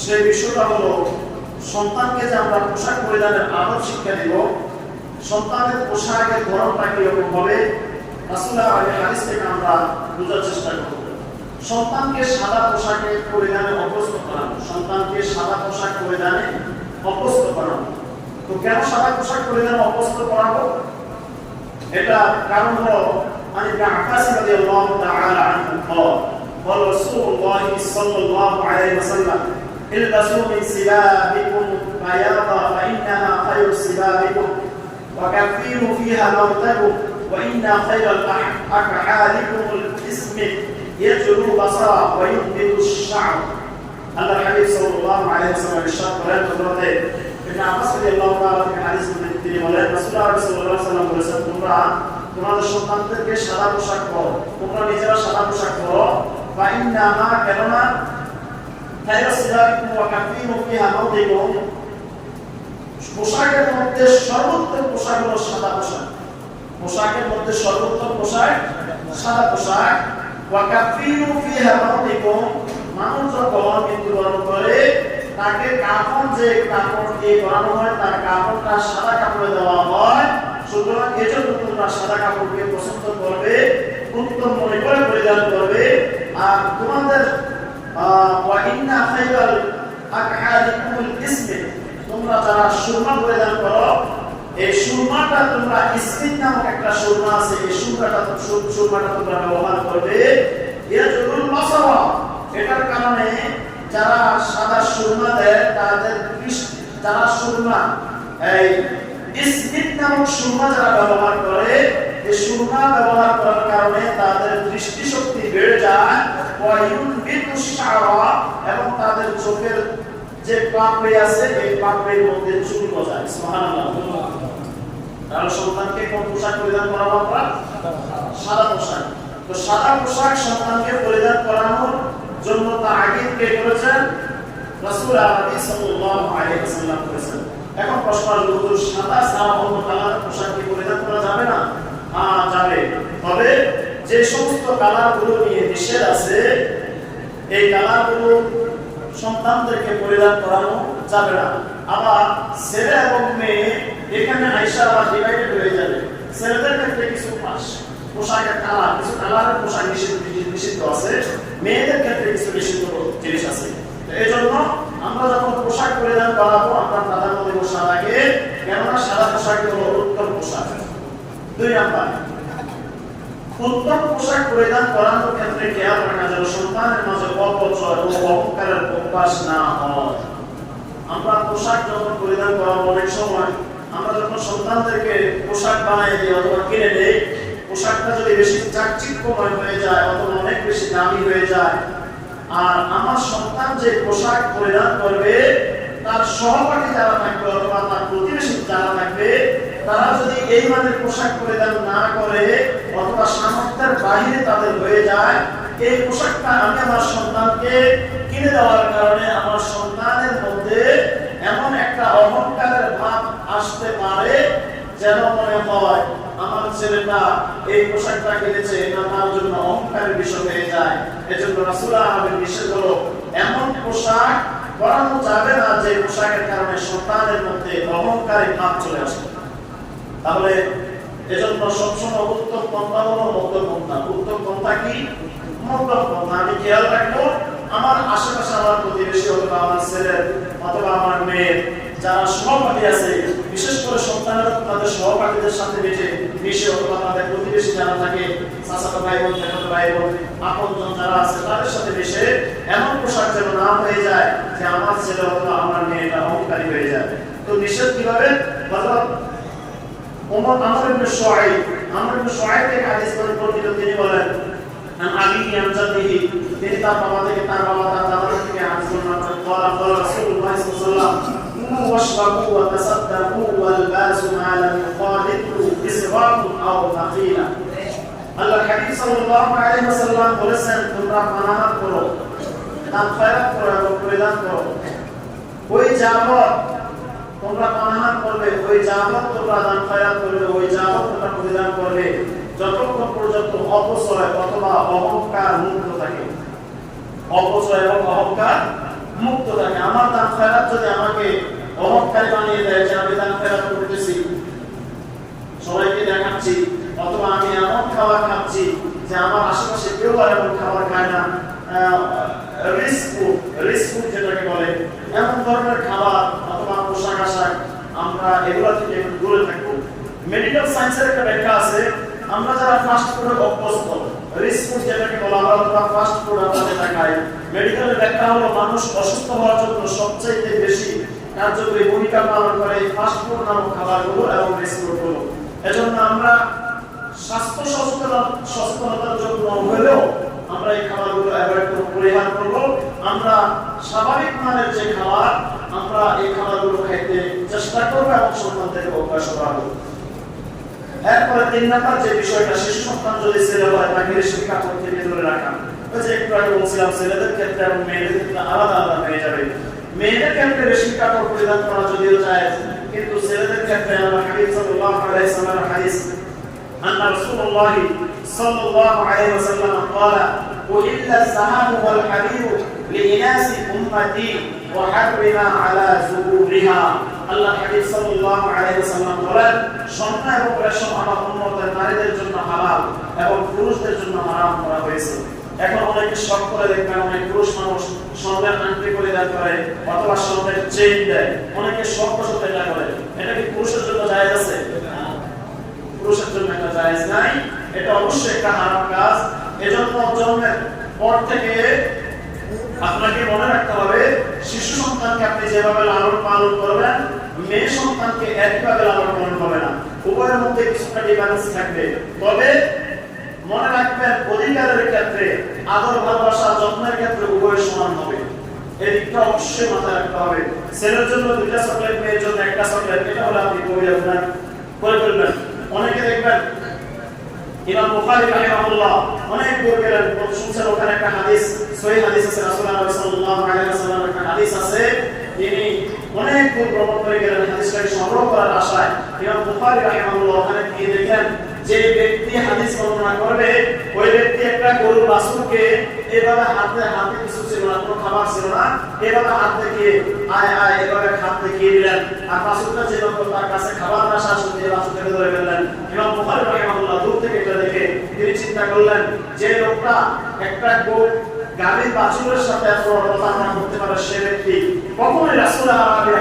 সেই বিষয়টা হলো সন্তানকে যে আমরা পোশাক পরিধানের আদব শিক্ষা দিব, সন্তানের পোশাকের ধরনটা কিরকম হবে রাসূলুল্লাহ হাদিস থেকে আমরা বোঝার চেষ্টা করব। সন্তানকে সাদা পোশাকে পরিধানে অভ্যস্ত করানো, সন্তানকে সাদা পোশাক পরিধানে অভ্যস্ত করানো। তো কেন সাদা পোশাক পরিধানে অভ্যস্ত করাবো? এটা কারণ হলো আন ইবনে আব্বাস রাদিয়াল্লাহু তাআলা আনহু قال رسول الله صلى الله عليه وسلم البسوا من ثيابكم بياضا فإنها خير ثيابكم وكفنوا فيها موتكم وإن خير أكحالكم الاسم يجلو بصرا وينبت الشعر. الله الحبيب صلى الله عليه وسلم ارشاد করেন হযরত ইবনে আব্বাস রাদিয়াল্লাহু তাআলা থেকে হাদিস তিনি বলেন রাসূলুল্লাহ সাল্লাল্লাহু আলাইহি ওয়াসাল্লাম বলেছেন, তোমরা তোমাদের সন্তানদেরকে সাদা পোশাক পরো, তোমরা নিজেরা সাদা পোশাক পরো। ফাইন্নামা কেননা খায়রুস সিয়াবিকুম ওয়া কাফিনু ফিহা মাওদিকুম, পোশাকের মধ্যে সর্বোত্তম পোশাক হলো সাদা পোশাক। পোশাকের মধ্যে সর্বোত্তম পোশাক সাদা পোশাক। ওয়া কাফিনু ফিহা মাওদিকুম, মানুষ যখন মৃত্যুবরণ করে তাকে কাফন যে কাপড় দিয়ে বানানো হয় তার কাপড়টা সাদা কাপড়ে দেওয়া হয়। সুতরাং এজন্য তোমরা সাদা কাপড়কে পছন্দ করবে, উত্তম মনে করে পরিধান করবে। আর তোমাদের ওয়া ইন্না খায়রাল আকহালিকুল ইসমি, তোমরা যারা সুরমা পরিধান করো, এই সুরমাটা তোমরা ইসমিন নামক একটা সুরমা আছে, এই সুরমাটা তোমরা ব্যবহার করবে। ইয়াজুল মাসাওয়া, এটার কারণে যারা সাদা সুরমা দেয় তাদের যারা সুরমা এই ইসমিন নামক সুরমা যারা ব্যবহার করে, এই সুরমা ব্যবহার করার কারণে তাদের দৃষ্টিশক্তি বেড়ে যায়। ওয়া ইউনবিতু শাআরা, এবং তাদের চোখের যে পাপড়ি আছে এই পাপড়ির মধ্যে চুল গজায়। সুবহানাল্লাহ। তাহলে সন্তানকে কোন পোশাক পরিধান করাবো আমরা? সাদা পোশাক। তো সাদা পোশাক সন্তানকে পরিধান করানোর জন্য তাগীদ কে করেছেন? রাসূল আরবি সাল্লাল্লাহু আলাইহি ওয়াসাল্লাম করেছেন। এখন প্রশ্ন হলো, হুজুর সাদা ছাড়া অন্য কালার পোশাক কি পরিধান করা যাবে না? হ্যাঁ যাবে, তবে যে সমস্ত কালারগুলো নিয়ে নিষেধ আছে এই কালারগুলো সন্তানদেরকে পরিধান করানো যাবে না। আবার ছেলে এবং মেয়ে এখানে আয়েশা আবার ডিভাইডেড হয়ে যাবে। ছেলেদের ক্ষেত্রে কিছু পোশাকের কালার, কিছু কালারের পোশাক নিষিদ্ধ আছে, মেয়েদের ক্ষেত্রে কিছু নিষিদ্ধ জিনিস আছে। এই জন্য আমরা যখন পোশাক পরিধান করাবো আমরা প্রাধান্য দেব সাদাকে, কেননা সাদা পোশাক হলো উত্তম পোশাক। 2 নাম্বার, উত্তম পোশাক পরিধান করানোর ক্ষেত্রে খেয়াল রাখা যেন সন্তানের মাঝে অপচয় ও অহংকারের অভ্যাস না হয়। আমরা পোশাক যখন পরিধান করাবো, অনেক সময় আমরা যখন সন্তানদেরকে পোশাক বানিয়ে দিই অথবা কিনে দেই, পোশাকটা যদি বেশি চাকচিক্যময় হয়ে যায় অথবা অনেক বেশি দামি হয়ে যায়, আর আমার সন্তান যে পোশাক পরিধান করবে তার সহপাঠী যারা থাকবে অথবা তার প্রতিবেশী যারা থাকবে, তারা যদি এই মানের পোশাক পরিধান না করে অথবা সামর্থ্যের বাইরে তাদের হয়ে যায়, এই পোশাকটা আমি আমার সন্তানকে কিনে দেওয়ার কারণে আমার সন্তানের মধ্যে এমন একটা অহংকারের ভাব আসতে পারে যেন মনে হয় আমার ছেলেটা এই পোশাকটা কিনেছে, এটা তার জন্য অহংকারের বিষয় হয়ে যায়। এজন্য রাসূলুল্লাহ আমাদের নিষেধ হলো এমন পোশাক পরানো যাবে না যে পোশাকের কারণে সন্তানের মধ্যে অহংকারের ভাব চলে আসে। তাহলে এজন্য সবসময় উত্তম পন্থা হলো মধ্যম পন্থা। উত্তম পন্থা কি? মধ্যম পন্থা। আমি খেয়াল রাখবো আমার আশেপাশে আমার প্রতিবেশী অথবা আমার ছেলের অথবা আমার মেয়ের যারা সহপাঠী আছে, বিশেষ করে সন্তানেরা তাদের সহপাঠীদের সাথে মিশে অথবা তাদের প্রতিবেশী যারা থাকে, চাচাতো ভাই বোন, চাচাতো ভাই বোন, আপনজন যারা আছে তাদের সাথে মিশে এমন পোশাক যেন না হয়ে যায় যে আমার ছেলে অথবা আমার মেয়েটা অহংকারী হয়ে যায়। তো নিষেধ কিভাবে? হযরত আমর ইবনে শুআইব থেকে হাদিস বর্ণিত, তিনি বলেন আবিহি আন জাদ্দিহি, তিনি তার বাবা থেকে, তার বাবা তার দাদা থেকে হাদিস বর্ণনা করেন। قال رسول الله صلى الله عليه وسلم كلوا واشربوا وتصدقوا والباسوا ما لم يخالطوا إسراف أو ثقيلا. আল্লাহর হাবিব সাল্লাল্লাহু আলাইহি ওয়াসাল্লাম বলেছেন, তোমরা পানাহার করো, দান খয়রাত করো এবং পরিধান করো। ওই যাবত তোমরা পানাহার করবে, ওই যাবত তোমরা দান খয়রাত করবে, ওই যাবত তোমরা পরিধান করবে যতক্ষণ পর্যন্ত অপচয় অথবা অহংকার মুক্ত থাকে। অপচয় এবং অহংকার মুক্ত থাকে। আমার দান খয়রাত যদি আমাকে অহংকারী বানিয়ে দেয় যে আমি দান খয়রাত করতেছি, সবাইকে দেখাচ্ছি, অথবা আমি এমন খাবার খাচ্ছি যে আমার আশেপাশে কেউ আর এমন খাবার খায় না, রিস্ক ফুড যেটাকে বলে, এমন ধরনের খাবার অথবা পোশাক আশাক, আমরা এগুলো থেকে একটু দূরে থাকবো। মেডিকেল সায়েন্সের একটা ব্যাখ্যা আছে, আমরা যারা ফাস্ট ফুডে অভ্যস্ত, রিস্ক ফুড যেটাকে বলা হয় অথবা ফাস্ট ফুড আমরা যেটা খাই, মেডিকেলের ব্যাখ্যা হলো মানুষ অসুস্থ হওয়ার জন্য সবচেয়ে বেশি কার্যকরী ভূমিকা পালন করে ফাস্ট ফুড নামক খাবারগুলো এবং রিস্ক ফুডগুলো। এজন্য আমরা স্বাস্থ্য সচেতনতার জন্য হলেও আমরা এই খাবারগুলো অ্যাভয়েড করব, পরিহার করব। আমরা স্বাভাবিক মানের যে খাবার, আমরা এই খাবারগুলো খাইতে চেষ্টা করব এবং সন্তান থেকে অভ্যাস করাবো। এরপরে 3 নাম্বার যে বিষয়টা, শিশু সন্তান যদি ছেলে হয় তাকে রেশমি কাপড় থেকে দূরে রাখা। ওই যে একটু আগে বলছিলাম ছেলেদের ক্ষেত্রে এবং মেয়েদের ক্ষেত্রে আলাদা আলাদা হয়ে যাবে। মেয়েদের ক্ষেত্রে রেশমি কাপড় পরিধান করা যদিও জায়েজ, কিন্তু ছেলেদের ক্ষেত্রে আমরা হাদিস সাল্লাল্লাহু আলাইহি ওয়াসাল্লামের হাদিস আন্না রাসূলুল্লাহ সাল্লাল্লাহু আলাইহি ওয়াসাল্লাম قال أحل الذهب والحرير لإناث أمتي وحرم على ذكورها। আল্লাহ হাবিব সাল্লাল্লাহু আলাইহি ওয়াসাল্লাম বলেন, স্বর্ণ এবং রেশম আমার উম্মতের নারীদের জন্য হালাল এবং পুরুষদের জন্য হারাম করা হয়েছে। এখন অনেকে শখ করে দেখবেন, অনেক পুরুষ মানুষ স্বর্ণের আংটি পরিধান করে অথবা স্বর্ণের চেইন দেয়, অনেকে শখ বশত এটা করে। এটা কি পুরুষের জন্য জায়েজ আছে? পুরুষের জন্য এটা জায়েজ নাই, এটা অবশ্যই একটা হারাম কাজ। এজন্য জন্মের পর থেকে আপনাকে মনে রাখতে হবে, শিশু সন্তানকে আপনি যেভাবে লালন পালন করবেন, মেয়ে সন্তানকে একইভাবে লালন পালন হবে না, উভয়ের মধ্যে কিছুটা ডিফারেন্স থাকবে। তবে মনে রাখবেন, অধিকারের ক্ষেত্রে, আদর ভালোবাসা যত্নের ক্ষেত্রে উভয় সমান হবে। এই দিকটা অবশ্যই মাথায় রাখতে হবে। ছেলের জন্য 2টা চকলেট, মেয়ের জন্য 1টা চকলেট, এটা হলে আপনি করে ফেলবেন। অনেকে দেখবেন ইমাম বুখারী রাহিমাহুল্লাহ অনেক দূর গেলেন, শুনছেন ওখানে একটা হাদিস, সহিহ হাদিস আছে, রাসূলুল্লাহ সাল্লাল্লাহু আলাইহি ওয়াসাল্লামের একটা হাদিস আছে, তিনি অনেক দূর ভ্রমণ করে গেলেন হাদিসটাকে সংগ্রহ করার আশায়। ইমাম বুখারী রাহিমাহুল্লাহ ওখানে গিয়ে দেখেন যে ব্যক্তি হাদিস বর্ণনা করবে, ওই ব্যক্তি একটা গরুর বাছুরকে এভাবে হাতে কিছু ছিল না, কোনো খাবার ছিল না, এভাবে হাত দেখিয়ে আয় এভাবে হাত দেখিয়ে দিলেন, আর বাছুরটা যেরকম তার কাছে খাবার না আসা শুনতে বাছুরটাকে ধরে ফেললেন। ইমাম বুখারী রাহিমাহুল্লাহ দূর থেকে এটা দেখে তিনি চিন্তা করলেন, যে লোকটা একটা গাভীর বাছুরের সাথে এত প্রতারণা করতে পারে, সে ব্যক্তি কখনোই রাসূলের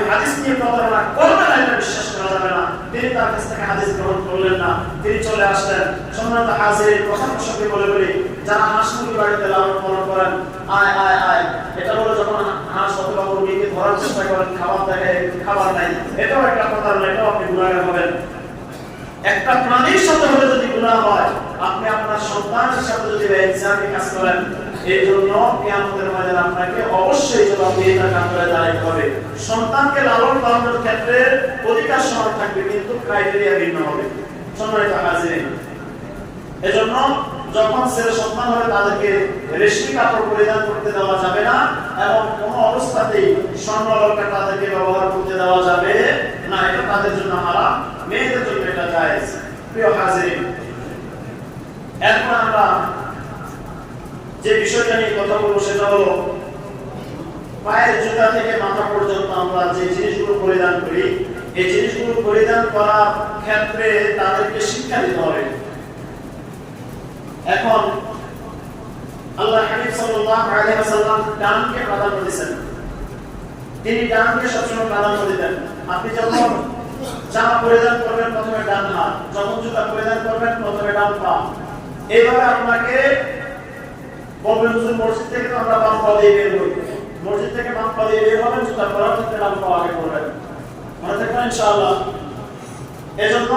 হাদিস নিয়ে প্রতারণা করবে না, এটা বিশ্বাস করা যাবে না। তিনি তার কাছ থেকে হাদিস গ্রহণ করলেন না, তিনি চলে আসলেন। সম্মানিত হাজির, কথা প্রসঙ্গে বলি, যারা হাঁস মুরগি বাড়িতে লালন পালন করেন, আয় এটা বলে যখন হাঁস অথবা মুরগিকে ধরার চেষ্টা করেন, খাবার দেখে খাবার নাই, এটাও একটা প্রতারণা, এটাও আপনি গুনাহগার হবেন। একটা প্রাণীর সাথে হলে যদি গুনাহ হয়, আপনি আপনার সন্তানের সাথে যদি বেইনসাফি কাজ করেন, এই জন্য কিয়ামতের ময়দানে আপনাকে অবশ্যই জবাবদিহিতার কাতারে দাঁড়াতে হবে। সন্তানকে লালন পালনের ক্ষেত্রে অধিকার সমান থাকবে, কিন্তু ক্রাইটেরিয়া ভিন্ন হবে। সম্মানিত হাজিরিন, এজন্য যখন ছেলে সন্তান হবে তাদেরকে রেশমি কাপড় পরিধান করতে দেওয়া যাবে না, এবং কোনো অবস্থাতেই স্বর্ণালঙ্কার তাদেরকে ব্যবহার করতে দেওয়া যাবে না, এটা তাদের জন্য হারাম, মেয়েদের জন্য এটা জায়েজ। প্রিয় হাজিরিন, এখন আমরা যে বিষয়টা নিয়ে কথা বলবো সেটা হলো, পায়ের জুতা থেকে মাথা পর্যন্ত আমরা যে জিনিসগুলো পরিধান করি, এই জিনিসগুলো পরিধান করার ক্ষেত্রে তাদেরকে শিক্ষা দিতে হবে। এখন আল্লাহ হাবিব সাল্লাল্লাহু আলাইহি ওয়াসাল্লাম ডানকে প্রাধান্য দিয়েছেন, তিনি ডানকে সবসময় প্রাধান্য দিতেন। আপনি যখন জামা পরিধান করবেন প্রথমে ডান হাত, যখন জুতা পরিধান করবেন প্রথমে ডান পা। এইভাবে আপনাকে বলবেন, মসজিদ থেকে তো আমরা বাম পা দিয়ে বের হই, মসজিদ থেকে বাম পা দিয়ে বের হবেন, জুতা পরার ক্ষেত্রে ডান পা আগে করবেন, মনে থাকবেন ইনশাআল্লাহ। এজন্য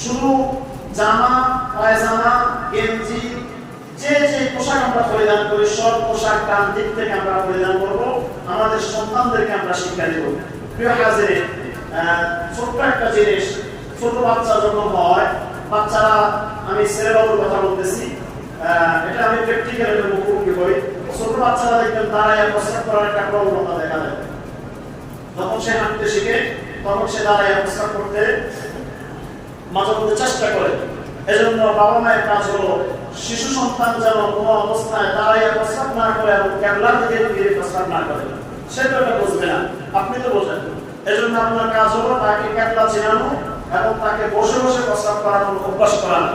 শুরু জামা, পায়জামা, গেঞ্জি, যে পোশাক আমরা পরিধান করি, সব পোশাক ডান দিক থেকে আমরা পরিধান করব, আমাদের সন্তানদেরকে আমরা শিক্ষা দেব। প্রিয় হাজিরিন, ছোট্ট একটা জিনিস, ছোট বাচ্চা যখন হয়, বাচ্চারা, আমি ছেলেবাবুর কথা বলতেছি, এটা আমি প্র্যাকটিক্যালি মুখোমুখি করি, ছোট বাচ্চারা দেখবেন দাঁড়ায় প্রস্রাব করার একটা প্রবণতা দেখা যায়। যখন সে হাঁটতে শিখে তখন সে দাঁড়ায় প্রস্রাব করতে মাঝে মধ্যে চেষ্টা করে। এজন্য বাবা মায়ের কাজ হলো শিশু সন্তান যেন কোনো অবস্থায় দাঁড়াইয়া প্রস্রাব না করে এবং ক্যাবলার দিকে ফিরে প্রস্রাব না করে, সেটা ওটা বুঝবে না, আপনি তো বোঝেন। এজন্য আপনার কাজ হলো তাকে ক্যাবলা চেনানো এবং তাকে বসে বসে প্রস্রাব করানোর অভ্যাস করানো।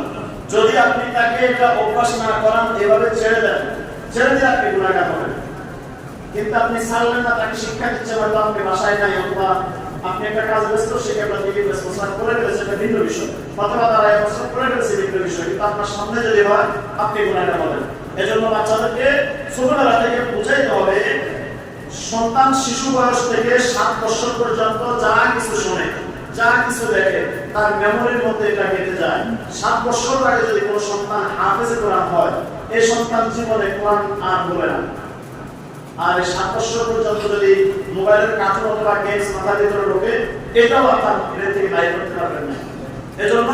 যদি আপনি তাকে এটা অভ্যাস না করান, এভাবে ছেড়ে দেন, ছেড়ে দিয়ে আপনি গুনাহগার হবেন। কিন্তু আপনি ছাড়লেন না, তাকে শিক্ষা দিচ্ছেন, হয়তো আপনি বাসায় নাই অথবা আপনি একটা কাজ ব্যস্ত, সেটা আপনার দিকে প্রস্রাব করে ফেলেছে, এটা ভিন্ন বিষয়, অথবা তারা প্রস্রাব করে ফেলেছে, ভিন্ন বিষয়। কিন্তু আপনার সামনে যদি হয়, আপনি গুনাহগার হবেন। এজন্য বাচ্চাদেরকে ছোটবেলা থেকে বুঝাইতে হবে, সন্তান শিশু বয়স থেকে 7 বছর পর্যন্ত যা কিছু শোনে, যা কিছু দেখে, তার মেমোরির মধ্যে এটা গেঁথে যায়। 7 বছর আগে যদি কোনো সন্তান হাফেজে কোরআন হয়, এই সন্তান জীবনে কোরআন আর বলে না। আর 7 বছর পর্যন্ত যদি মোবাইলের কার্টুন অথবা গেমস মাথার ভিতরে ঢোকে, এটাও আপনার ব্রেন থেকে বাইর করতে পারবেন না। এজন্য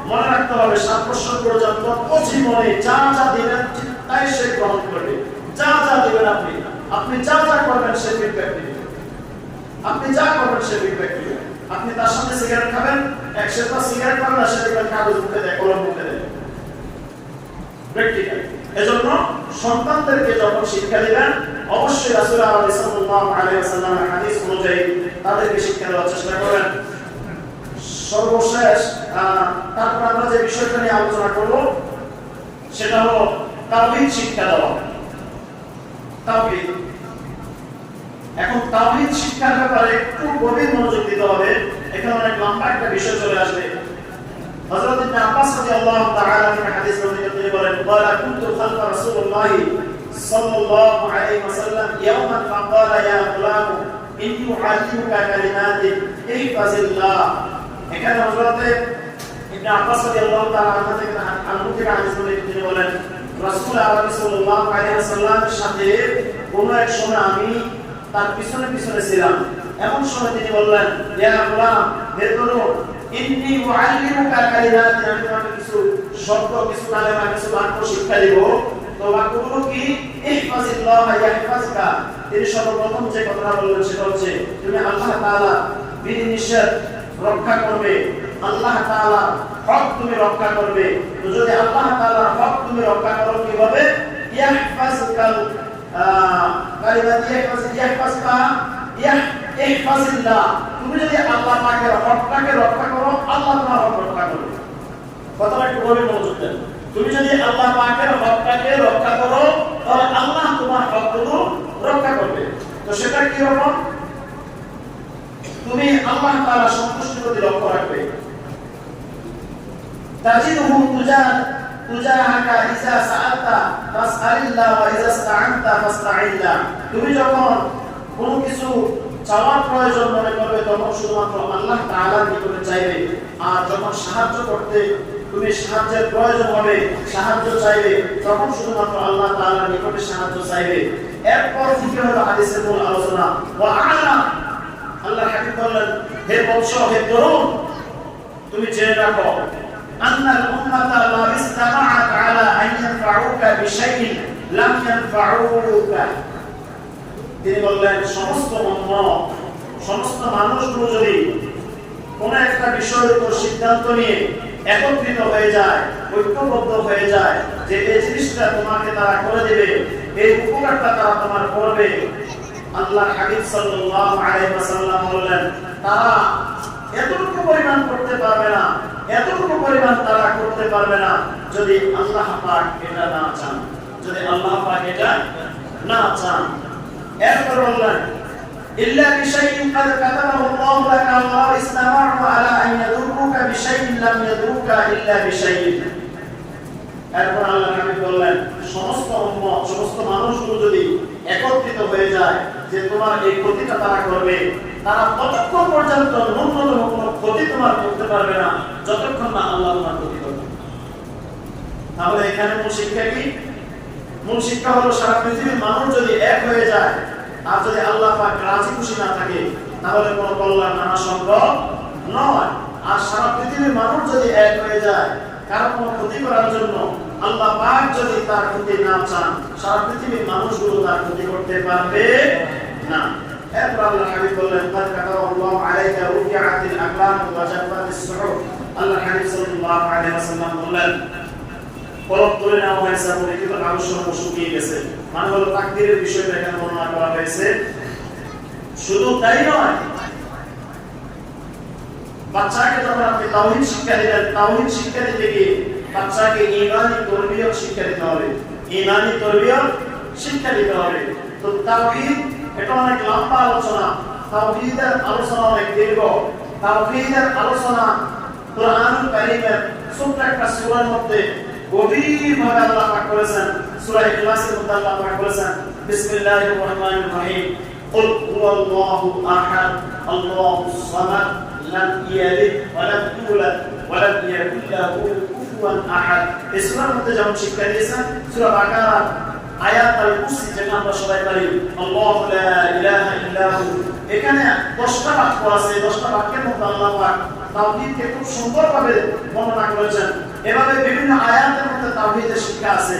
মনে রাখতে হবে, 7 বছর পর্যন্ত জীবনে যা যা দিবেন তাই সে গ্রহণ করবে। যা যা দিবেন আপনি যা যা করবেন সে ফিডব্যাক দিবে, আপনি যা করবেন সে ফিডব্যাক দিবে। আপনি তার সামনে সিগারেট খাবেন, একসাথে সিগারেট খাবেন না, সেটা কাগজ মুখে দেয়, কলম মুখে দেয়, প্র্যাকটিক্যাল। এজন্য সন্তানদেরকে যখন শিক্ষা দিবেন, অবশ্যই রাসূলুল্লাহ সাল্লাল্লাহু আলাইহি ওয়াসাল্লামের হাদিস অনুযায়ী তাদেরকে শিক্ষা দেওয়ার চেষ্টা করবেন। সর্বশেষ তারপর আমরা যে বিষয়টা নিয়ে আলোচনা করব, সেটা হলো তাওহীদ শিক্ষা দেওয়া। তাওহীদ, এখন তাওহীদ শিক্ষার ব্যাপারে একটু গভীর মনোযোগ দিতে হবে। এখানে অনেক লম্বা একটা বিষয় চলে আসবে। হযরত ইবনে আব্বাস রাদিয়াল্লাহু তাআলা থেকে হাদিস বর্ণিত, তিনি বলেন, ক্বালা কুনতু খালফা রাসূলুল্লাহ সাল্লাল্লাহু আলাইহি ওয়াসাল্লাম ইয়াওমান ফাকালা ইয়া গুলাম ইন্নী উআল্লিমুকা কালিমাতিন ইহফাজিল্লাহ। এখানে হযরত ইবনে আব্বাস রাদিয়াল্লাহু তাআলা থেকে হাদিস বর্ণিত, তিনি বলেন, রাসূলুল্লাহ সাল্লাল্লাহু আলাইহি ওয়াসাল্লামের সাথে কোন এক সময় আমি তার পিছনে পিছনে ছিলাম। এমন সময় তিনি বললেন, ইয়া গুলাম, হে তরুণ, ইন্নী উআল্লিমুকা কালিমাতিন, আমি তোমাকে কিছু শব্দ, কিছু কালেমা, কিছু বাক্য শিক্ষা দিব। তো বাক্যগুলো কি? ইহফাজিল্লাহ ইয়াহফাজকা। তিনি সর্বপ্রথম যে কথাটা বললেন সেটা হচ্ছে, তুমি আল্লাহ তাআলা বিধিনিষেধ রক্ষা করবে, আল্লাহ তাআলা হক তুমি রক্ষা করবে। তো যদি আল্লাহ তাআলার হক তুমি রক্ষা করো, কিভাবে? ইয়াহফাজকাল কালিমাতি ইয়াহফাজকা ইহফাজিল্লাহ। তুমি যদি আল্লাহ পাকের হকটাকে রক্ষা করো, আল্লাহ তোমার হক রক্ষা করবে। কথাটা একটু গভীর মনোযোগ দেন। তুমি যদি আল্লাহ পাকের হকটাকে রক্ষা করো, তাহলে আল্লাহ তোমার হকগুলো রক্ষা করবে। তো সেটা কি রকম? তুমি আল্লাহ তাআলার সন্তুষ্টির প্রতি লক্ষ্য রাখবে। তাজিদুহু তুজাহাকা ইযা সাআলতা ফাসআলিল্লাহ ওয়া ইযা ইসতাআনতা ফাসতাইল্লাহ। তুমি যখন কোনো কিছু চাওয়ার প্রয়োজন মনে করবে, তখন শুধুমাত্র আল্লাহ তাআলার নিকটে চাইবে। আর যখন সাহায্য করতে তুমি সাহায্যের প্রয়োজন হবে, সাহায্য চাইবে, তখন শুধুমাত্র আল্লাহ তাআলার নিকটে সাহায্য চাইবে। এরপর থেকে হলো হাদিসের মূল আলোচনা। ওয়া আলা, আল্লাহ হাবিব বললেন, হে বৎস, হে তরুণ, তুমি জেনে রাখো, আন্নাল উম্মাতা লা ইসতামাআত আলা আন ইয়ানফাউকা বিশাইইন লাম ইয়ানফাউকা। তিনি বললেন, সমস্ত উম্মত, সমস্ত মানুষগুলো যদি কোন একটা বিষয়ের উপর সিদ্ধান্ত নিয়ে একত্রিত হয়ে যায়, ঐক্যবদ্ধ হয়ে যায়, যে এই জিনিসটা তোমাকে তারা করে দেবে, এই উপকারটা তারা তোমার করবে, আল্লাহ হাবিব সাল্লাল্লাহু আলাইহি ওয়াসাল্লাম বললেন, তারা এতটুকু পরিমাণ করতে পারবে না, এতটুকু পরিমাণ তারা করতে পারবে না যদি আল্লাহ পাক এটা না চান, যদি আল্লাহ পাক এটা না চান। এরপর বললেন, ইল্লা বিশাইইন ক্বাদ কাতাবাহু আল্লাহু লাকা আল্লাহু ইসতামাউ আলা আন ইয়াদুররুকা বিশাইইন লাম ইয়াদুররুকা ইল্লা বিশাইইন। এরপর আল্লাহ হাবিব বললেন, সমস্ত উম্মত, সমস্ত মানুষগুলো যদি একত্রিত হয়ে যায় যে তোমার এই ক্ষতিটা তারা করবে, তারা ততক্ষণ পর্যন্ত ন্যূনতম কোনো ক্ষতি তোমার করতে পারবে না যতক্ষণ না আল্লাহ তোমার ক্ষতি করবে। তাহলে এখানে মূল শিক্ষা কি? মূল শিক্ষা হলো, সারা পৃথিবীর মানুষ যদি এক হয়ে যায় আর যদি আল্লাহ পাক রাজি খুশি না থাকে, তাহলে কোনো কল্যাণ আনা সম্ভব নয়। আর সারা পৃথিবীর মানুষ যদি এক হয়ে যায় কারো কোনো ক্ষতি করার জন্য, আল্লাহ পাক যদি তার ক্ষতি না চান, সারা পৃথিবীর মানুষগুলো তার ক্ষতি করতে পারবে না। এরপর আল্লাহ হাবিব বললেন, ক্বাদ কাতাবাল্লাহু আলাইকা রুফিআতিল আকলাম ওয়া জাফাতিস সুহুফ। আল্লাহ হাবিব সাল্লাল্লাহু আলাইহি ওয়াসাল্লাম বললেন, কলম তুলে নেওয়া হয়েছে এবং লিখিত কাগজসমূহ শুকিয়ে গেছে। মানে হলো তাকদীরের বিষয়টা এখানে বর্ণনা করা হয়েছে। শুধু তাই নয়, বাচ্চাকে যখন আপনি তাওহীদ শিক্ষা দিবেন, তাওহীদ শিক্ষা দিতে গিয়ে বাচ্চাকে ঈমানি তরবিয়ত শিক্ষা দিতে হবে, ঈমানি তরবিয়ত শিক্ষা দিতে হবে। তো তাওহীদ এটা অনেক লম্বা আলোচনা, তাওহীদের আলোচনা অনেক দীর্ঘ। তাওহীদের আলোচনা কুরআনুল কারীমের ছোট্ট একটা সূরার মধ্যে গভীরভাবে আল্লাহ পাক করেছেন। সূরা ইখলাসের মধ্যে আল্লাহ পাক করেছেন বিসমিল্লাহির রহমানির রহিম, কুল হুয়াল্লাহু আহাদ আল্লাহুস সামাদ লাম ইয়ালিদ ওয়া লাম ইউলাদ ওয়া লাম ইয়াকুল লাহু কুফুয়ান আহাদ। এই সূরার মধ্যে যেমন শিক্ষা দিয়েছেন, সূরা বাকারা আয়াত আল-কুরসি যেটা আমরা সবাই পারি, আল্লাহু লা ইলাহা ইল্লাহু, এখানে 10টা বাক্য আছে। 10টা বাক্যের মধ্যে আল্লাহ পাক তাওহীদকে খুব সুন্দরভাবে বর্ণনা করেছেন। এভাবে বিভিন্ন আয়াতের মধ্যে তাওহীদের শিক্ষা আছে।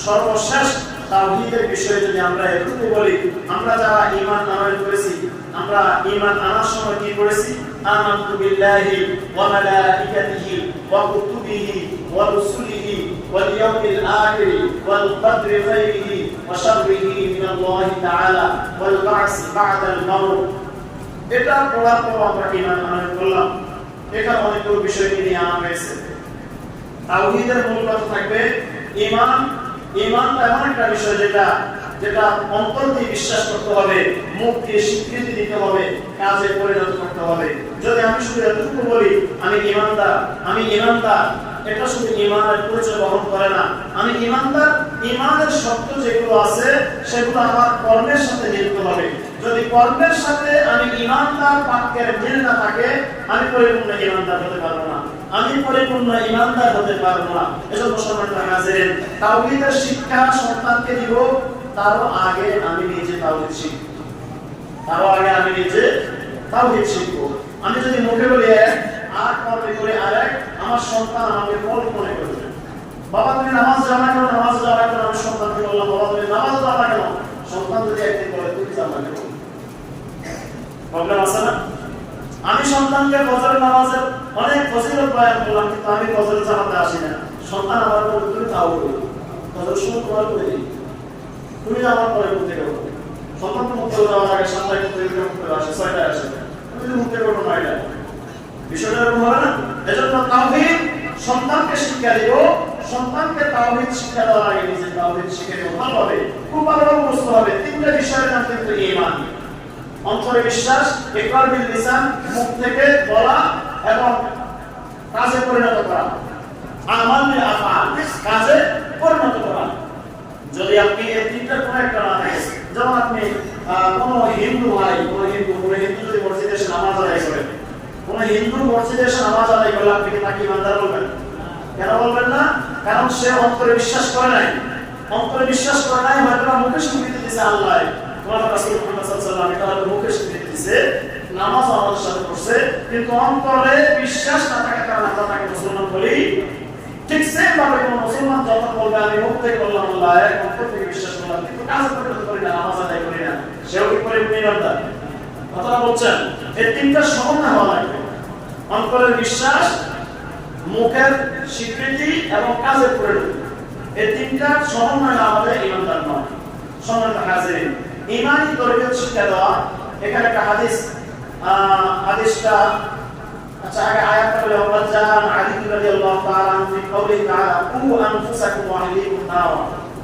সর্বশেষ তাওহীদের বিষয়ে যদি আমরা একটু বলি, আমরা যারা ঈমান আনয়ন করেছি, আমরা ঈমান আনার সময় কি করেছি? আমানতু বিল্লাহি ওয়া মালাইকাতিহি ওয়া কুতুবিহি ওয়া রুসুলিহি ওয়াল ইয়াউমিল আখির ওয়াল কদরি খাইরিহি ওয়া শাররিহি মিনাল্লাহি তাআলা ওয়াল বা'সি বা'দাল মাউত। এটা পড়ার পর আমরা ঈমান আনয়ন করলাম। এখানে অনেকগুলো বিষয় নিয়ে আনা হয়েছে। তাওহীদের মূল কথা থাকবে ঈমান। ঈমানটা এমন একটা বিষয় যেটা অন্তর দিয়ে বিশ্বাস করতে হবে, মুখ দিয়ে স্বীকৃতি দিতে হবে, কাজে পরিণত করতে হবে। যদি আমি শুধু এতটুকু বলি আমি ঈমানদার, এটা শুধু ঈমানের পরিচয় বহন করে না। আমি ঈমানদার, ঈমানের শর্ত যেগুলো আছে সেগুলো আমার কর্মের সাথে মিলতে হবে। যদি কর্মের সাথে আমি ঈমানদার বাক্যের মিল না থাকে, আমি পরিপূর্ণ ঈমানদার হতে পারবো না, আমি পরিপূর্ণ ঈমানদার হতে পারবো না। এজন্য সম্মানিত হাজিরিন, তাওহীদের শিক্ষা সন্তানকে দিব, তারও আগে আমি নিজে তাওহীদ শিখব, আমি যদি মুখে বলি এক আর কর্মে করে আরেক, আমার সন্তান আমাকে ফল মনে করবে। বাবা তুমি নামাজ যাও না কেন? নামাজ যাও না কেন? আমি সন্তানকে বললাম বাবা তুমি নামাজ যাও না কেন? সন্তান যদি একদিন বলে তুমি যাও না কেন? প্রবলেম আছে না? আমি সন্তানকে ফজরের নামাজের অনেক ফজিলত বয়ান করলাম, কিন্তু আমি ফজরের জামাতে আসি না। সন্তান আমার বলে তুমি তাও করো, ফজর শুরু তোমার করে দিই, তুমি আমার পরে ঘুরতে গেলো। সন্তান তো মুক্ত যাওয়ার আগে 7টায় মুক্ত আসে, 6টায় আসে, তুমি যদি মুক্ত করো 9টায়, বিষয়টা এরকম হবে না? এজন্য তাওহীদ সন্তানকে শিক্ষা দিব, সন্তানকে তাওহীদ শিক্ষা দেওয়ার আগে নিজে তাওহীদ শিখে নেব ভালোভাবে, খুব ভালোভাবে বুঝতে হবে। 3টা বিষয়ের নাম কিন্তু ঈমান। অন্তরে বিশ্বাস, ইকরার বিল লিসান, মুখ থেকে বলা এবং কাজে পরিণত করা, আমাল বিল আফআল, কাজে পরিণত করা। যদি আপনি এই 3টার কোন একটা না থাকে, যেমন আপনি কোন হিন্দু যদি মসজিদে এসে নামাজ আদায় করেন, কোন হিন্দু মসজিদে এসে নামাজ আদায় করলে আপনি কি তাকে ইমানদার বলবেন? কেন বলবেন না? কারণ সে অন্তরে বিশ্বাস করে নাই। হয়তো মুখে স্বীকৃতি দিয়েছে আল্লাহ, তোমার রাসূল মুহাম্মদ সাল্লাল্লাহু আলাইহি ওয়াসাল্লাম, এটা মুখে স্বীকৃতি দিয়েছে, নামাজ আমাদের সাথে পড়ছে, কিন্তু অন্তরে বিশ্বাস না থাকার কারণে আমরা তাকে মুসলমান বলি। ঠিক সেম ভাবে কোন মুসলমান যখন বলবে আমি মুখ থেকে বললাম আল্লাহ, অন্তর থেকে বিশ্বাস করলাম, কিন্তু কাজ করতে পারি না, নামাজ আদায় করি না, সেও কি পরিপূর্ণ ইমানদার? কথাটা বলছেন? এই 3টা সমন্বয় হওয়া লাগবে। অন্তরের বিশ্বাস, মুখের স্বীকৃতি এবং কাজের পরিণতি, এই 3টা সমন্বয় না হলে ইমানদার নয়। সম্মানিত হাজিরিন, ঈমানি তরবিয়ত শিক্ষা দেওয়া, এখানে একটা হাদিসটা আচ্ছা আগে আয়াতটা বলে ওয়াজান আলী রাদিয়াল্লাহু তাআলা ফি কওলি তাআলা কু আনফুসাকুম ওয়া আহলিকুম নার।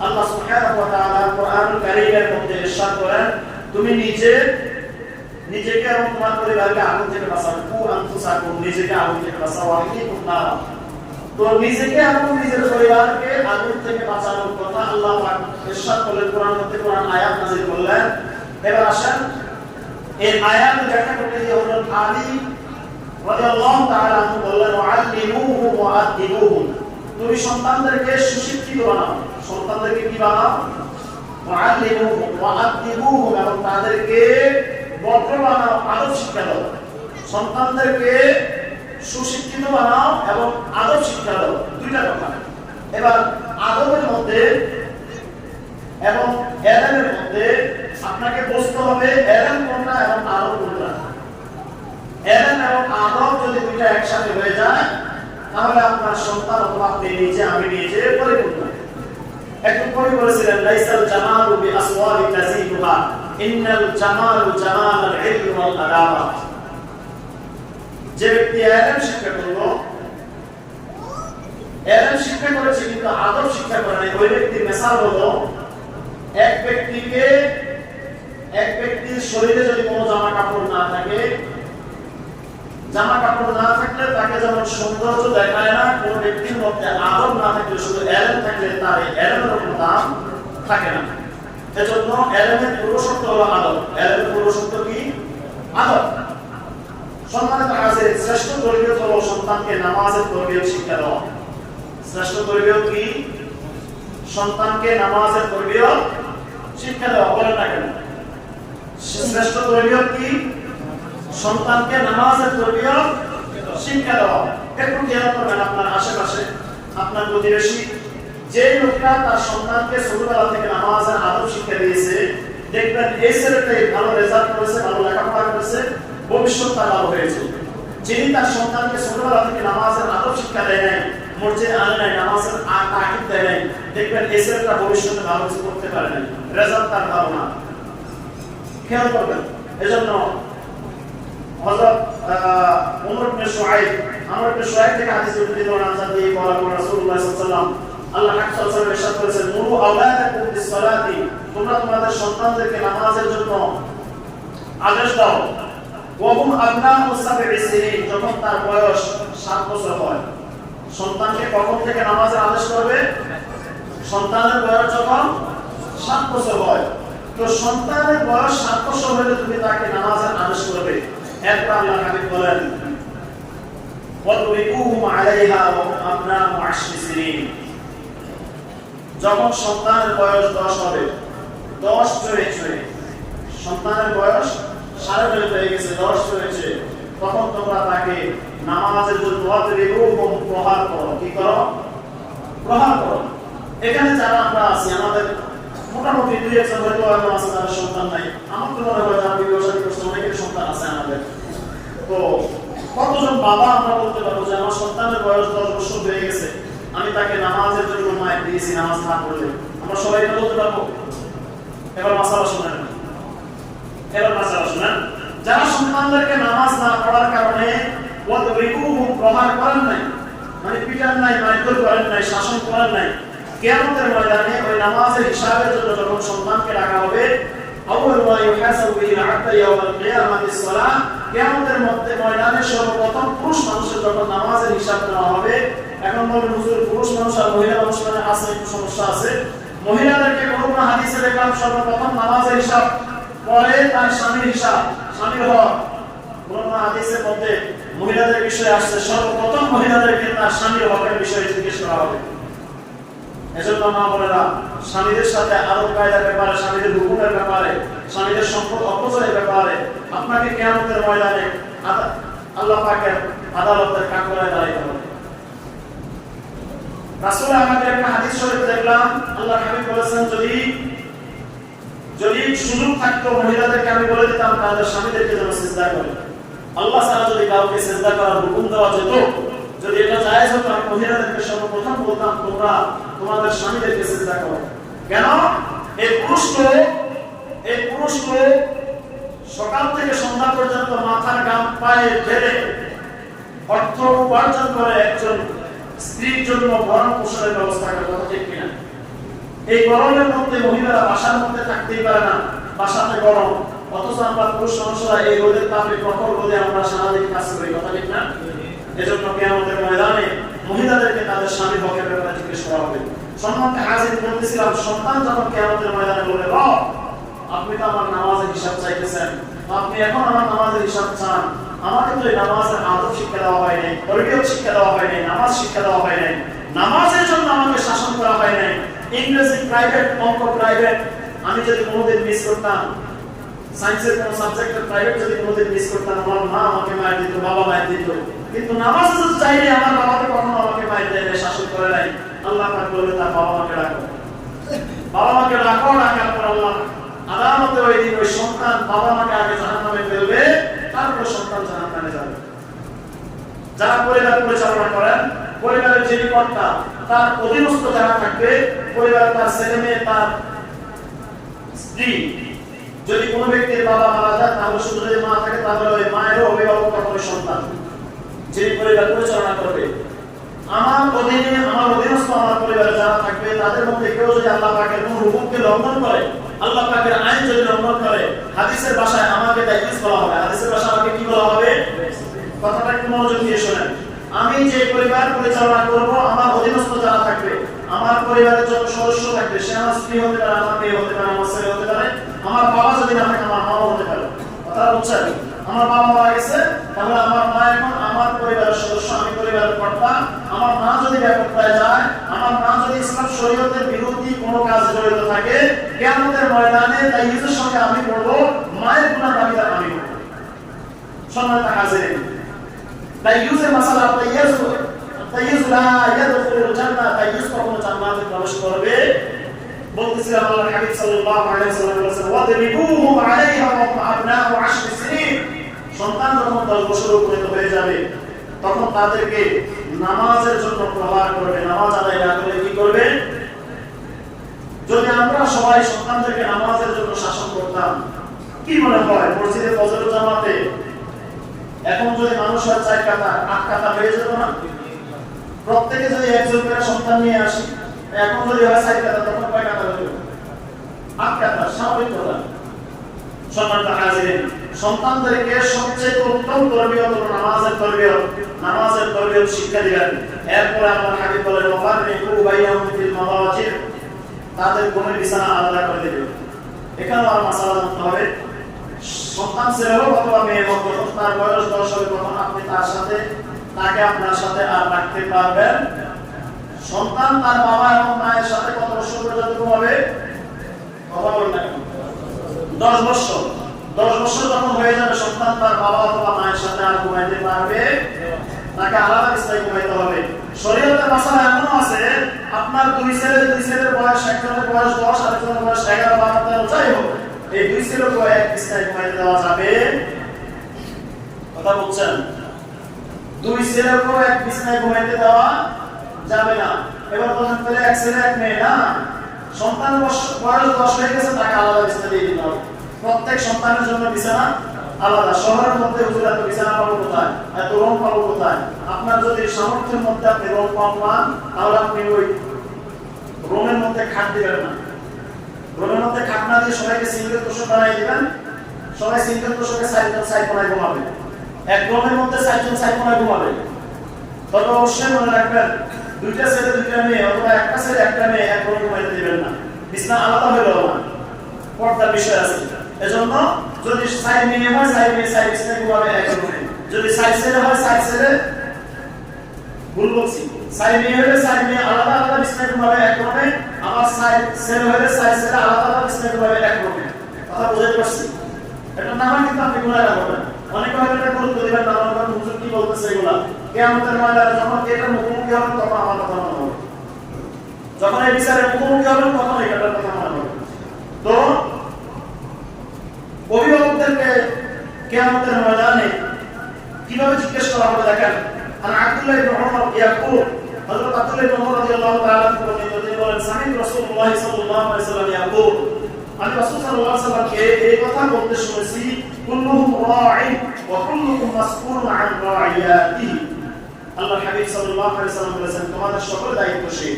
আল্লাহ সুবহানাহু ওয়া তাআলা কোরআনুল কারীমের মধ্যে ইরশাদ করেন তুমি নিজেকে এবং তোমার পরিবারকে আগুন থেকে বাঁচাও। কু আনফুসাকুম, নিজেকে আগুন থেকে বাঁচাও, আহলিকুম নার। তো নিজেকে এবং নিজের পরিবারকে আগুন থেকে বাঁচানোর কথা আল্লাহ পাক ইরশাদ করলেন কোরআনের মধ্যে, কোরআন আয়াত নাযিল করলেন। এবার আসেন এই আয়াত ব্যাখ্যা করতে গিয়ে হযরত আলী রাদিয়াল্লাহু তাআলা আনহু বললেন ওয়াআল্লিমুহুম ওয়াআদ্দিবুহুম, তুমি সন্তানদেরকে সুশিক্ষিত বানাও। সন্তানদেরকে কি বানাও? ওয়াআল্লিমুহুম ওয়াআদ্দিবুহুম, এবং তাদেরকে ভদ্র বানাও, আদব শিক্ষা দাও। সন্তানদেরকে সুশিক্ষিত বানাও এবং আদব শিক্ষা দাও, 2টা কথা। এবার আদবের মধ্যে এবং এলেমের মধ্যে আপনাকে বুঝতে হবে এলেম কোনটা এবং আদব কোনটা। এলেম এবং আদব যদি 2টা একসাথে হয়ে যায় তাহলে আপনার সন্তান অথবা আপনি নিজে, আমি নিজে পরিপূর্ণ। একটু কবি বলেছিলেন, লাইসাল জামালু বিআসওয়ারি তাজিদুহা ইন্নাল জামালু জামালুল ইলমি ওয়াল আদাবা। যে ব্যক্তি ইলম শিক্ষা করলো, ইলম শিক্ষা করেছে কিন্তু আদব শিক্ষা করে নাই, ওই ব্যক্তির মিসাল হলো এক ব্যক্তির শরীরে যদি কোনো জামা কাপড় না থাকে, জামা কাপড় না থাকলে তাকে যেমন সৌন্দর্য দেখায় না, কোন ব্যক্তির মধ্যে আদব না থাকলে, শুধু ইলম থাকলে তার ইলমের কোনো দাম থাকে না। এজন্য ইলমের পুরুষত্ব হলো আদব। ইলমের পুরুষত্ব কি? আদব। সম্মানিত হাজির, শ্রেষ্ঠ তরবিয়ত হলো সন্তানকে নামাজের তরবিয়ত শিক্ষা দেওয়া। শ্রেষ্ঠ তরবিয়ত কি? সন্তানকে নামাজের তরবিয়ত শিক্ষা দেওয়া। বলেন না কেন? শ্রেষ্ঠ তরবিয়ত কি? সন্তানকে নামাজের তরবিয়ত শিক্ষা দেওয়া। একটু খেয়াল করবেন, আপনার আশেপাশে আপনার প্রতিবেশী যে লোকটা তার সন্তানকে ছোটবেলা থেকে নামাজের আদব শিক্ষা দিয়েছে, দেখবেন এই ছেলেটাই ভালো রেজাল্ট করেছে, ভালো লেখাপড়া করেছে, ভবিষ্যৎ তার ভালো হয়েছে। যিনি তার সন্তানকে ছোটবেলা থেকে নামাজের আদব শিক্ষা দেয় নাই, মসজিদে আনে নাই, নামাজের তাকিদ দেয় নাই, দেখবেন এই ছেলেটা ভবিষ্যতে ভালো কিছু করতে পারে নাই, রেজাল্ট তার ভালো না। খেয়াল করবেন। এজন্য হযরত উমর ইবনে শুআইব থেকে হাদিস উদ্ধৃত আনসার দিয়ে বলা রাসূলুল্লাহ সাল্লাল্লাহু আলাইহি ওয়াসাল্লাম, আল্লাহ পাক সাল্লাল্লাহু আলাইহি ওয়াসাল্লাম ইরশাদ করেছেন, মুরু আওলাদাকুম বিস-সালাতি, তোমরা তোমাদের সন্তানদেরকে নামাজের জন্য আদেশ দাও। ওয়া হুম আবনাউ সাবঈ সিনিন, যখন তার বয়স 7 বছর হয়। সন্তানকে কখন থেকে নামাজের আদেশ করবে? সন্তানের বয়স যখন 7 বছর হয়। তো সন্তানের বয়স 7 বছর হলে তুমি তাকে নামাজের আদেশ করবে। এরপর আল্লাহ হাবিব বলেন, ওয়াদরিবুহুম আলাইহা ওয়া হুম আবনাউ 10 সিনিন, যখন সন্তানের বয়স 10 হবে, 10 চলেছে, সন্তানের বয়স 9.5 হয়ে গেছে, 10 চলেছে, তখন তোমরা তাকে নামাজের জন্য ওয়াদরিবুহুম প্রহার করো। কি করো? প্রহার করো। এখানে যারা আমরা আছি, আমাদের মোটামুটি 2-1 হয়তো এমন আছে যারা সন্তান নাই। আমার তো মনে হয় যারা বিবাহ শাদী করছে অনেকের সন্তান আছে আমাদের। তো কতজন বাবা আমরা বলতে পারবো যে আমার সন্তানের বয়স 10 বছর হয়ে গেছে, আমি তাকে নামাজের জন্য মায়ের দিয়েছি, নামাজ না পড়লে? আমরা সবাই এটা বলতে পারবো? এবার মাসালা শুনেন, যারা সন্তানদেরকে নামাজ না পড়ার কারণে ওয়াদরিবুহুম প্রহার করেন নাই, মানে পিটান নাই, মারধর করেন নাই, শাসন করেন নাই, কিয়ামতের ময়দানে ওই নামাজের হিসাবের জন্য যখন সন্তানকে ডাকা হবে, আউয়ালু মা ইউহাসাবু বিহিল আবদু ইয়াওমাল কিয়ামাতিস সালাহ, কিয়ামতের ময়দানে সর্বপ্রথম পুরুষ মানুষের যখন নামাজের হিসাব নেওয়া হবে। এখন বলেন হুজুর, পুরুষ মানুষ আর মহিলা মানুষ মানে আছে একটু সমস্যা আছে। মহিলাদেরকে কোন হাদিসে দেখলাম সর্বপ্রথম নামাজের হিসাব, পরে তার স্বামীর হিসাব, স্বামীর হক। কোন হাদিসের মধ্যে মহিলাদের বিষয়ে আসছে সর্বপ্রথম মহিলাদেরকে তার স্বামীর হকের বিষয়ে জিজ্ঞেস করা হবে। এজন্য মা বোনেরা, স্বামীদের সাথে আদব কায়দার ব্যাপারে, স্বামীদের হুকুমের ব্যাপারে, স্বামীদের সম্পদ অপচয়ের ব্যাপারে আপনাকে কিয়ামতের ময়দানে আল্লাহ পাকের আদালতের কাঠগড়ায় দাঁড়াইতে হবে। রাসূল আমাদের একটা হাদিস শরীফ দেখলাম, আল্লাহ হাবিব বলেছেন, যদি সুযোগ থাকতো মহিলাদেরকে আমি বলে দিতাম তাদের স্বামীদেরকে যেন সিজদা করে। আল্লাহ ছাড়া যদি কাউকে সিজদা করার হুকুম দেওয়া যেত, যদি এটা জায়েজ হতো, আমি মহিলাদেরকে সর্বপ্রথম বলতাম তোমরা তোমাদের স্বামীদেরকে সিজদা করো। কেন? এই পুরুষ লোক সকাল থেকে সন্ধ্যা পর্যন্ত মাথার ঘাম পায়ে ফেলে অর্থ উপার্জন করে একজন স্ত্রীর জন্য ভরণ পোষণের ব্যবস্থা করে। কথা ঠিক কিনা? এই গরমের মধ্যে মহিলারা বাসার মধ্যে থাকতেই পারে না, বাসাতে গরম, অথচ আমরা পুরুষ মানুষরা এই রোদের তাপে, প্রখর রোদে আমরা সারাদিন কাজ করি। কথা ঠিক না? এজন্য কিয়ামতের ময়দানে মহিলাদেরকে তাদের স্বামীর হকের ব্যাপারে জিজ্ঞেস করা হবে। সম্মানিত হাজির, বলতেছিলাম, সন্তান যখন কিয়ামতের ময়দানে বলবে, রব আপনি তো আমার নামাজের হিসাব চাইতেছেন, আপনি এখন আমার নামাজের হিসাব চান, আমাকে তো এই নামাজের আদব শিক্ষা দেওয়া হয় নাই, তরবিয়ত শিক্ষা দেওয়া হয় নাই, নামাজ শিক্ষা দেওয়া হয় নাই, নামাজের জন্য আমাকে শাসন করা হয় নাই, ইংরেজি প্রাইভেট, অঙ্ক প্রাইভেট, আমি যদি কোনোদিন মিস করতাম, সায়েন্সের কোনো সাবজেক্টের প্রাইভেট যদি কোনোদিন মিস করতাম, আমার মা আমাকে মায়ের দিত, বাবা মায়ের দিত, কিন্তু নামাজ চাইলে আমার বাবাকে কখনো আমাকে মায়ের দেয় নাই, শাসন করে নাই। আল্লাহ পাক বলে তার বাবা মাকে ডাকো, বাবা মাকে ডাকো, ডাকার পর আল্লাহ আদালতে ওই দিন ওই সন্তান বাবা মাকে আগে জাহান্নামে ফেলবে, তারপর সন্তান জাহান্নামে যাবে। যারা পরিবার পরিচালনা করেন পরিবারের যিনি কর্তা তার অধীনস্থ যারা থাকবে, পরিবারের তার ছেলে মেয়ে, তার স্ত্রী, যদি কোনো ব্যক্তির বাবা মারা যায় তাহলে শুধু যদি মা থাকে তাহলে ওই মায়েরও অভিভাবক তখন সন্তান যিনি পরিবার পরিচালনা করবে। আমার অধীনে আমার অধীনস্থ আমার পরিবারে যারা থাকবে তাদের মধ্যে কেউ যদি আল্লাহ পাকের কোন হুকুমকে লঙ্ঘন করে, আল্লাহ পাকের আইন যদি লঙ্ঘন করে, হাদিসের ভাষায় আমাকে দায়িত্ব বলা হবে। হাদিসের ভাষায় আমাকে কি বলা হবে? কথাটা একটু মনোযোগ দিয়ে শোনেন। আমি যে পরিবার পরিচালনা করব, আমার অধীনস্থ যারা থাকবে, আমার পরিবারের যত সদস্য থাকবে, সে আমার স্ত্রী হতে পারে, আমার মেয়ে হতে পারে, আমার ছেলে হতে পারে, আমার বাবা যদি না থাকে আমার মাও হতে পারে। কথা বুঝছেন? আমার বাবা মারা গেছে, তাহলে আমার মা এখন আমার পরিবারের সদস্য, আমি পরিবারের কর্তা। আমার মা যদি ব্যাপকতায় যায়, আমার মা যদি ইসলাম শরীয়তের বিরোধী কোনো কাজে জড়িত থাকে, কিয়ামতের ময়দানে তাই ইউজের সঙ্গে আমি বলবো, মায়ের গুনাহ দাবিদার আমি বলবো। সম্মানিত হাজিরিন, তাই ইউজের মাসালা তাইয়ুজ লা ইয়াদখুলুল জান্নাহ, তাইয়ুজ কখনো জান্নাতে প্রবেশ করবে। বলতেছিলাম আল্লাহর হাবিব সাল্লাল্লাহু আলাইহি ওয়াসাল্লাম বলেছেন, ওয়াদরিবুহুম আলাইহা ওয়া হুম আবনাউ 10 সিনিন। সন্তান যখন 10 বছর উপনীত হয়ে যাবে তখন তাদেরকে নামাজের জন্য প্রহার করবে, নামাজ আদায় না করলে কি করবে? যদি আমরা সবাই সন্তানদেরকে নামাজের জন্য শাসন করতাম, কি মনে হয় মসজিদে ফজরের জামাতে এখন যদি মানুষ হয় 4 কাতা 8 কাতা হয়ে যেত না? প্রত্যেকে যদি একজন করে সন্তান নিয়ে আসি, এখন যদি হয় 4 কাতা, তখন কয় কাতা হলো? 8 কাতা। স্বাভাবিক কথা। সম্মানিত হাজিরিন, সন্তানদেরকে সবচেয়ে উত্তম তরবিয়ত হলো নামাজের তরবিয়ত, নামাজের তরবিয়ত শিক্ষা দিবেন। এরপরে আল্লাহর হাবিব বলেন, ওয়াফারিকু বাইনাহুম ফিল মাদাজির, তাদের ঘুমের বিছানা আলাদা করে দিবে। এখানেও আর মাসালা জানতে হবে, সন্তান ছেলে হোক অথবা মেয়ে হোক, যখন তার বয়স 10 হবে তখন আপনি তাকে আপনার সাথে আর রাখতে পারবেন। সন্তান তার বাবা এবং মায়ের সাথে কত বছর পর্যন্ত ঘুমাবে? কথা বলেন না। 10 বছর। 10 বছর যখন হয়ে যাবে সন্তান তার বাবা অথবা মায়ের সাথে আর ঘুমাইতে পারবে, তাকে আলাদা বিছানায় ঘুমাইতে হবে। শরীয়তের মাসালা এমনও আছে, আপনার দুই ছেলের বয়স, একজনের বয়স 10 আর একজনের বয়স 11, 12, 13, যাই হোক, এই দুই ছেলেকে এক বিছানায় ঘুমাইতে দেওয়া যাবে। কথা বুঝছেন? দুই ছেলেকে এক বিছানায় ঘুমাইতে দেওয়া যাবে না। এবার বলেন তাহলে এক ছেলে এক মেয়ে না, সন্তান বয়স 10 হয়ে গেছে, তাকে আলাদা বিছানা দিয়ে দিতে হবে। প্রত্যেক সন্তানের জন্য বিছানা আলাদা। শহরের মধ্যে হুজুর এত বিছানা পাবো কোথায়, এত রুম পাবো কোথায়? আপনার যদি সামর্থ্যের মধ্যে আপনি রুম কম পান, তাহলে আপনি ওই রুমের মধ্যে খাট দিবেন না। রুমের মধ্যে খাট না দিয়ে সবাইকে সিঙ্গেল তোষক বানিয়ে দিবেন, সবাই সিঙ্গেল তোষকে 4 জন 4 কোনায় ঘুমাবে। এক রুমের মধ্যে 4 জন 4 কোনায় ঘুমাবে। তবে অবশ্যই মনে রাখবেন, দুইটা ছেলে দুইটা মেয়ে অথবা একটা ছেলে একটা মেয়ে এক রুমে ঘুমাইতে দিবেন না। বিছানা আলাদা হইলো না, পর্দার বিষয় আছে। এজন্য যদি 4 মেয়ে হয় 4 মেয়ে 4 বিছানায় ঘুমাবে এক রুমে। যদি 4 ছেলে হয় 4 ছেলে, ভুল বলছি, 4 মেয়ে হলে 4 মেয়ে আলাদা আলাদা বিছানায় ঘুমাবে এক রুমে, আবার 4 ছেলে হলে 4 ছেলে আলাদা আলাদা বিছানায় ঘুমাবে এক রুমে। কথা বুঝাতে পারছি? এটা না হয় কিন্তু আপনি গুনাহ করবেন। অনেকে হয়তো এটা গুরুত্ব দিবেন না, আমার হুজুর কি বলতেছে এগুলা। কিয়ামতের ময়দানে যখন এটা মুখোমুখি হবেন তখন আমার কথা মনে হবে, যখন এই বিচারের মুখোমুখি হবেন তখন এটার কথা মনে হবে। তো অভিভাবকদেরকে কিয়ামতের ময়দানে কিভাবে জিজ্ঞেস করা হবে দেখেন। আর আব্দুল্লাহ ইবনে উমর ইয়াকুল, হযরত আব্দুল্লাহ ইবনে উমর রাদিয়াল্লাহু তাআলা তিনি বলেন, সামি'তু রাসূলুল্লাহ সাল্লাল্লাহু আলাইহি ওয়াসাল্লাম ইয়াকুল, আমি রাসূল সাল্লাল্লাহু আলাইহি ওয়াসাল্লামকে এই কথা বলতে শুনেছি, কুল্লুহুম রা'ইন ওয়া কুল্লুকুম মাসউলুন আন রা'ইয়াতিহি। আল্লাহর হাবিব সাল্লাল্লাহু আলাইহি ওয়াসাল্লাম বলেছেন, তোমাদের সকলে দায়িত্বশীল,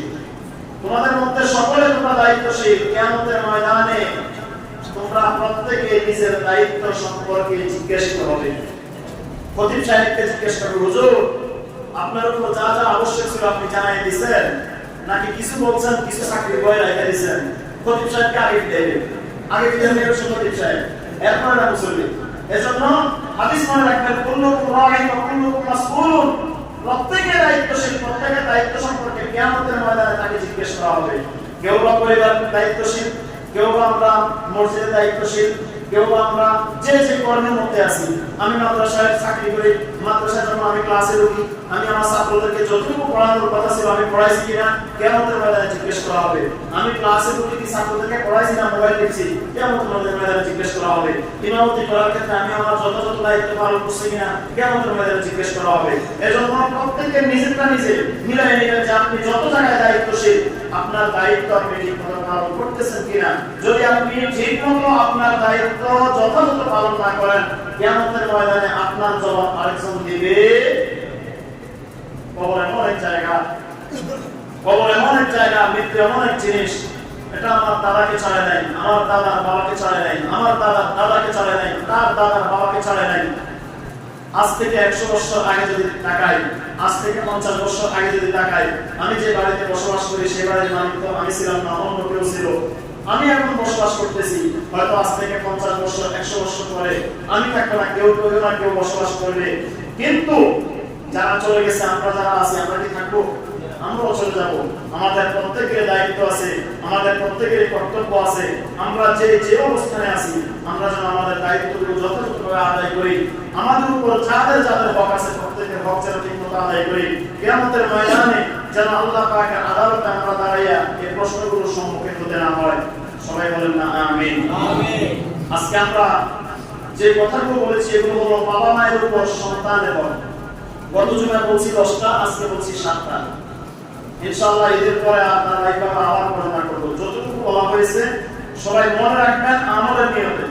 তোমাদের মধ্যে সকলে তোমরা দায়িত্বশীল। কিয়ামতের ময়দানে তোমরা প্রত্যেকে নিজের দায়িত্ব সম্পর্কে জিজ্ঞাসিত হবে। খতিব সাহেবকে জিজ্ঞেস করবে, হুজুর আপনার উপর যা যা আবশ্যক ছিল আপনি জানাই দিয়েছেন, নাকি কিছু বলছেন কিছু চাকরি বয়ে রেখে দিয়েছেন? খতিব সাহেবকে আগে দেবে, আগে দিলেন খতিব সাহেব, এরপরে না মুসল্লি। এজন্য হাদিস মনে রাখবেন, কুল্লুকুম রা'ইন ওয়া কুল্লুকুম মাসউলুন, প্রত্যেকের দায়িত্বশীল, প্রত্যেকের দায়িত্ব সম্পর্কে কিয়ামতের ময়দানে তাকে জিজ্ঞেস করা হবে। কেউ বা পরিবারের দায়িত্বশীল, কেউ বা আমরা মসজিদের দায়িত্বশীল, কেউ আমরা যে যে কর্মের মধ্যে আছি। আমি মাদ্রাসায় চাকরি করি, মাদ্রাসায় যখন আমি ক্লাসে ঢুকি, আমি আমার ছাত্রদেরকে যতটুকু পড়ানোর কথা ছিল আমি পড়াইছি কিনা কিয়ামতের ময়দানে জিজ্ঞেস করা হবে। আমি ক্লাসে ঢুকি কি ছাত্রদেরকে পড়াইছি না মোবাইল টিপছি, কিয়ামতের ময়দানে জিজ্ঞেস করা হবে। ইমামতি করার ক্ষেত্রে আমি আমার যথাযথ দায়িত্ব পালন করছি কিনা কিয়ামতের ময়দানে জিজ্ঞেস করা হবে। এজন্য প্রত্যেকের নিজেরটা নিজে মিলাই নেবেন যে আপনি যত জায়গায় দায়িত্বশীল, আপনার দায়িত্ব আপনি ঠিকমতো পালন করতেছেন কিনা। যদি আপনি ঠিকমতো আপনার দায়িত্ব যথাযথ পালন না করেন, কিয়ামতের ময়দানে আপনার জবাব আরেকজন দিবে। কবর এমন এক জায়গা, কবর এমন এক জায়গা, মৃত্যু এমন এক জিনিস, এটা আমার দাদাকে ছাড়ে নাই, আমার দাদার বাবাকে ছাড়ে নাই, আমার দাদার দাদাকে ছাড়ে নাই, তার দাদার বাবাকে ছাড়ে নাই। আজ থেকে 100 বছর আগে যদি তাকাই, আজ থেকে 50 বছর আগে যদি তাকাই, আমি যে বাড়িতে বসবাস করি সেই বাড়ির মালিক তো আমি ছিলাম না, অন্য কেউ ছিল। আমি এখন বসবাস করতেছি, হয়তো আজ থেকে 50 বছর 100 বছর পরে আমি থাকবো না, কেউ না কেউ বসবাস করবে। কিন্তু যারা চলে গেছে, আমরা যারা আছি, আমরা কি থাকবো? আমরাও চলে যাব। আমাদের প্রত্যেকের দায়িত্ব আছে, আমাদের প্রত্যেকের কর্তব্য আছে। আমরা যে যে অবস্থানে আছি, আমরা যেন আমাদের দায়িত্বগুলো যথাযথভাবে আদায় করি। আমাদের উপর যাদের যাদের হক আছে, প্রত্যেকের হক যেন ঠিকমতো আদায় করি। কিয়ামতের ময়দানে যেন আল্লাহ পাকের আদালতে আমরা দাঁড়াইয়া এই প্রশ্নগুলোর সম্মুখীন হতে না হয়। সবাই বলেন না আমিন। আমিন। আজকে আমরা যে কথাগুলো বলেছি এগুলো হলো বাবা মায়ের উপর সন্তানের হক। গত জুমায় বলছি 10টা, আজকে বলছি 7টা। ইনশাআল্লাহ ঈদের পরে আপনারা এইভাবে আবার বর্ণনা করব। যতটুকু বলা হয়েছে সবাই মনে রাখবেন আমলের নিয়তে,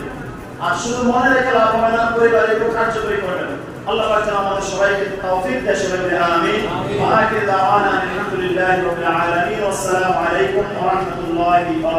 আর শুধু মনে রেখে লাভ হবে না, পরিবারে একটু কার্যকরী করবেন। আল্লাহ পাক যেন আমাদের সবাইকে তৌফিক দেয়। সবাই বলি আমিন। ওয়া আখিরু দাওয়ানা আলহামদুলিল্লাহি রাব্বিল আলামিন। আসসালামু আলাইকুম ওয়া রাহমাতুল্লাহি ওয়া বারাকাতুহু।